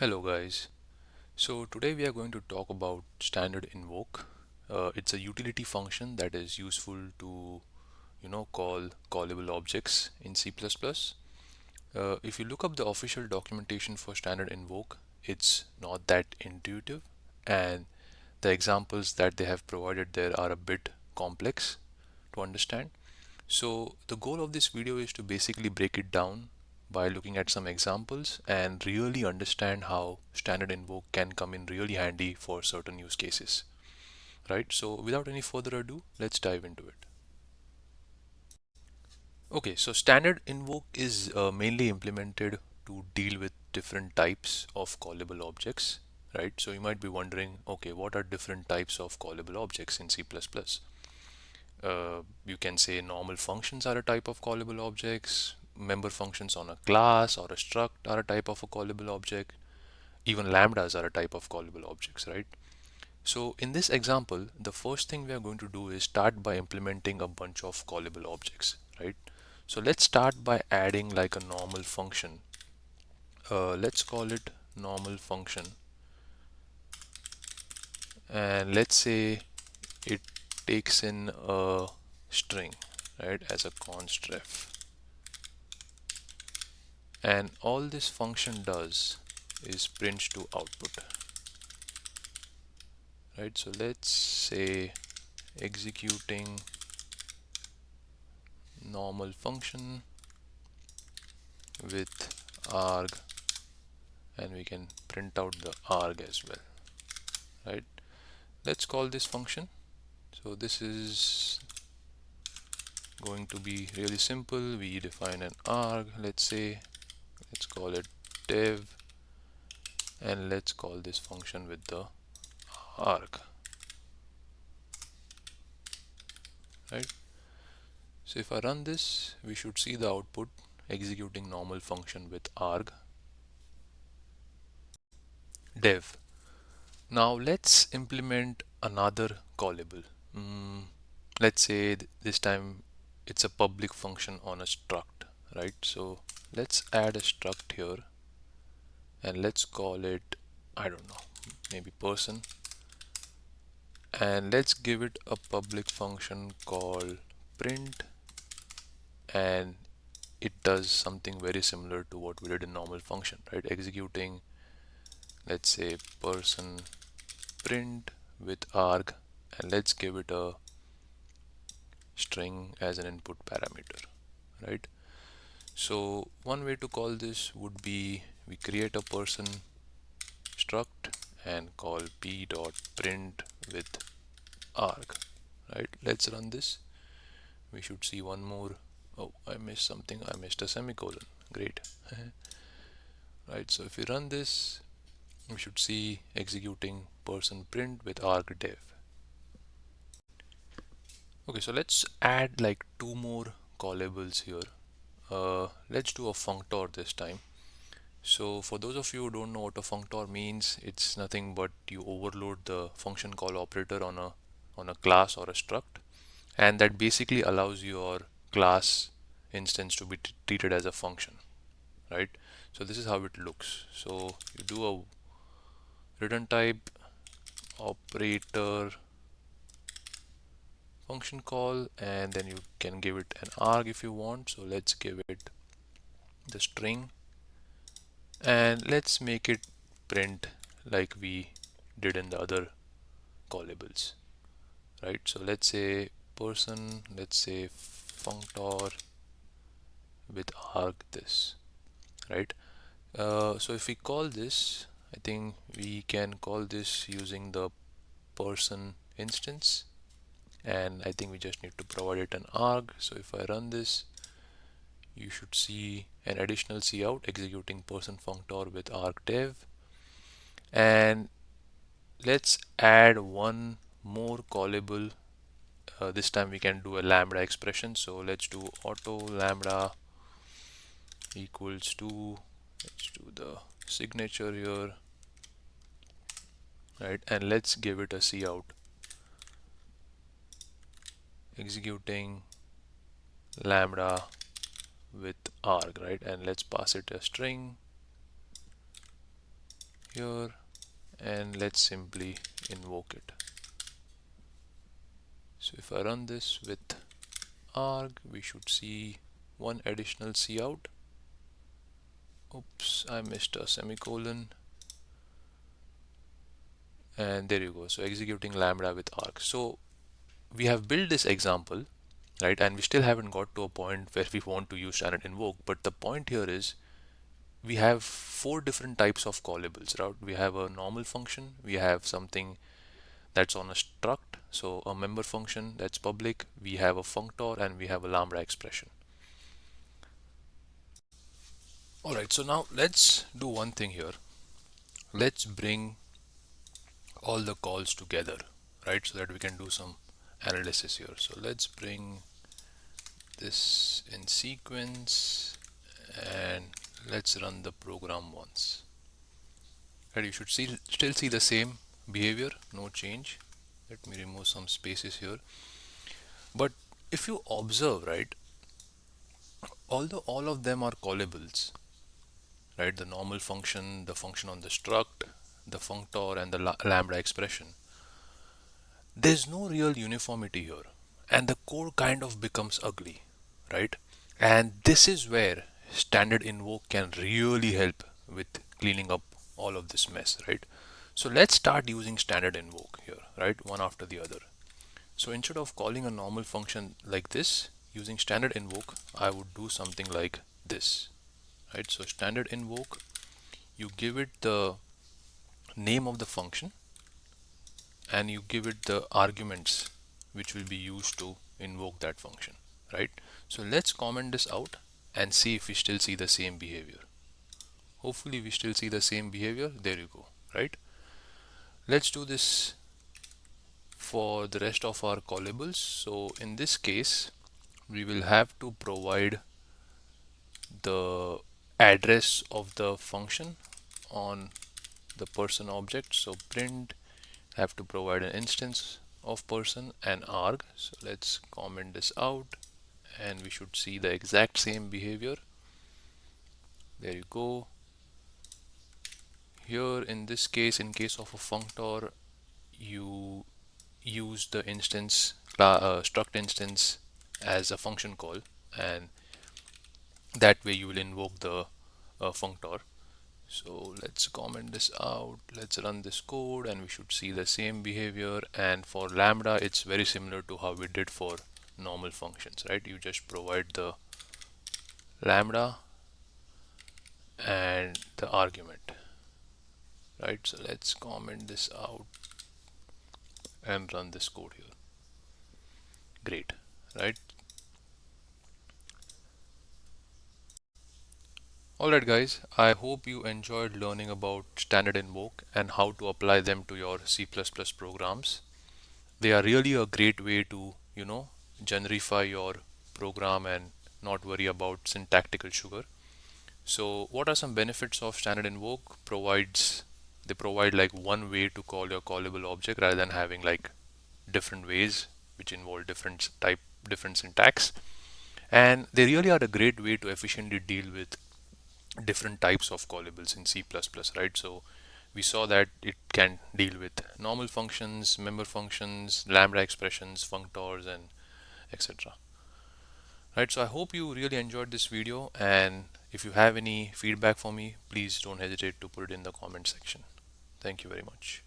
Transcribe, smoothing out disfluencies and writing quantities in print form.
Hello guys. So today we are going to talk about standard invoke. It's a utility function that is useful to call callable objects in C++. If you look up the official documentation for standard invoke, it's not that intuitive, and the examples that they have provided there are a bit complex to understand. So the goal of this video is to basically break it down by looking at some examples and really understand how standard invoke can come in really handy for certain use cases, right? So without any further ado, let's dive into it. Okay, so standard invoke is mainly implemented to deal with different types of callable objects, right? So you might be wondering, okay, what are different types of callable objects in C++? You can say normal functions are a type of callable objects, member functions on a class or a struct are a type of a callable object, even lambdas are a type of callable objects, right? So in this example, the first thing we are going to do is start by implementing a bunch of callable objects, right? So let's start by adding like a normal function. Let's call it normal function, and let's say it takes in a string, right, as a const ref. And all this function does is print to output, right? So let's say executing normal function with arg, and we can print out the arg as well, right? Let's call this function. So this is going to be really simple. We define an arg, let's say, let's call it dev, and let's call this function with the arg, right? So if I run this, we should see the output executing normal function with arg dev. Now let's implement another callable. Let's say this time it's a public function on a struct, right? So let's add a struct here and let's call it, I don't know, maybe person, and let's give it a public function called print, and it does something very similar to what we did in normal function, right? Executing, let's say, person print with arg, and let's give it a string as an input parameter, right? So one way to call this would be we create a person struct and call p dot print with arg, right? Let's run this. We should see one more. Oh, I missed something. I missed a semicolon. Great. Right, so if we run this, we should see executing person print with arg dev. Okay, so let's add like two more callables here. Let's do a functor this time. So for those of you who don't know what a functor means, it's nothing but you overload the function call operator on a class or a struct, and that basically allows your class instance to be treated as a function, right? So this is how it looks. So you do a return type operator function call, and then you can give it an arg if you want. So let's give it the string, and let's make it print like we did in the other callables, right? So let's say person, let's say functor with arg this, right? So if we call this, I think we can call this using the person instance, and I think we just need to provide it an arg. So if I run this, you should see an additional cout executing person functor with arg dev, and let's add one more callable. This time we can do a lambda expression. So let's do auto lambda equals to, let's do the signature here, right? And let's give it a cout executing lambda with arg, right? And let's pass it a string, here, and let's simply invoke it. So if I run this with arg, we should see one additional cout. Oops, I missed a semicolon. And there you go. So executing lambda with arg. So we have built this example, right? And we still haven't got to a point where we want to use standard invoke. But the point here is we have four different types of callables, right? We have a normal function, we have something that's on a struct, so a member function that's public, we have a functor, and we have a lambda expression. All right, so now let's do one thing here. Let's bring all the calls together, right? So that we can do some analysis here. So let's bring this in sequence and let's run the program once. Right, you should still see the same behavior, no change. Let me remove some spaces here. But if you observe, right, although all of them are callables, right, the normal function, the function on the struct, the functor, and the lambda expression, there's no real uniformity here, and the code kind of becomes ugly, right? And this is where standard invoke can really help with cleaning up all of this mess, right? So let's start using standard invoke here, right? One after the other. So instead of calling a normal function like this, using standard invoke, I would do something like this, right? So standard invoke, you give it the name of the function and you give it the arguments which will be used to invoke that function, right? So let's comment this out and see if we still see the same behavior. Hopefully we still see the same behavior. There you go, right? Let's do this for the rest of our callables. So in this case, we will have to provide the address of the function on the person object. So print, have to provide an instance of person and arg. So let's comment this out and we should see the exact same behavior. There you go. Here in this case, in case of a functor, you use the instance struct instance as a function call, and that way you will invoke the functor. So let's comment this out, let's run this code, and we should see the same behavior. And for lambda, it's very similar to how we did for normal functions, right? You just provide the lambda and the argument, right? So let's comment this out and run this code here. Great, right? Alright guys, I hope you enjoyed learning about standard invoke and how to apply them to your C++ programs. They are really a great way to, generify your program and not worry about syntactical sugar. So what are some benefits of standard invoke? They provide like one way to call your callable object rather than having like different ways which involve different syntax. And they really are a great way to efficiently deal with different types of callables in C++, right? So we saw that it can deal with normal functions, member functions, lambda expressions, functors, and etc. Right, so I hope you really enjoyed this video, and if you have any feedback for me, please don't hesitate to put it in the comment section. Thank you very much.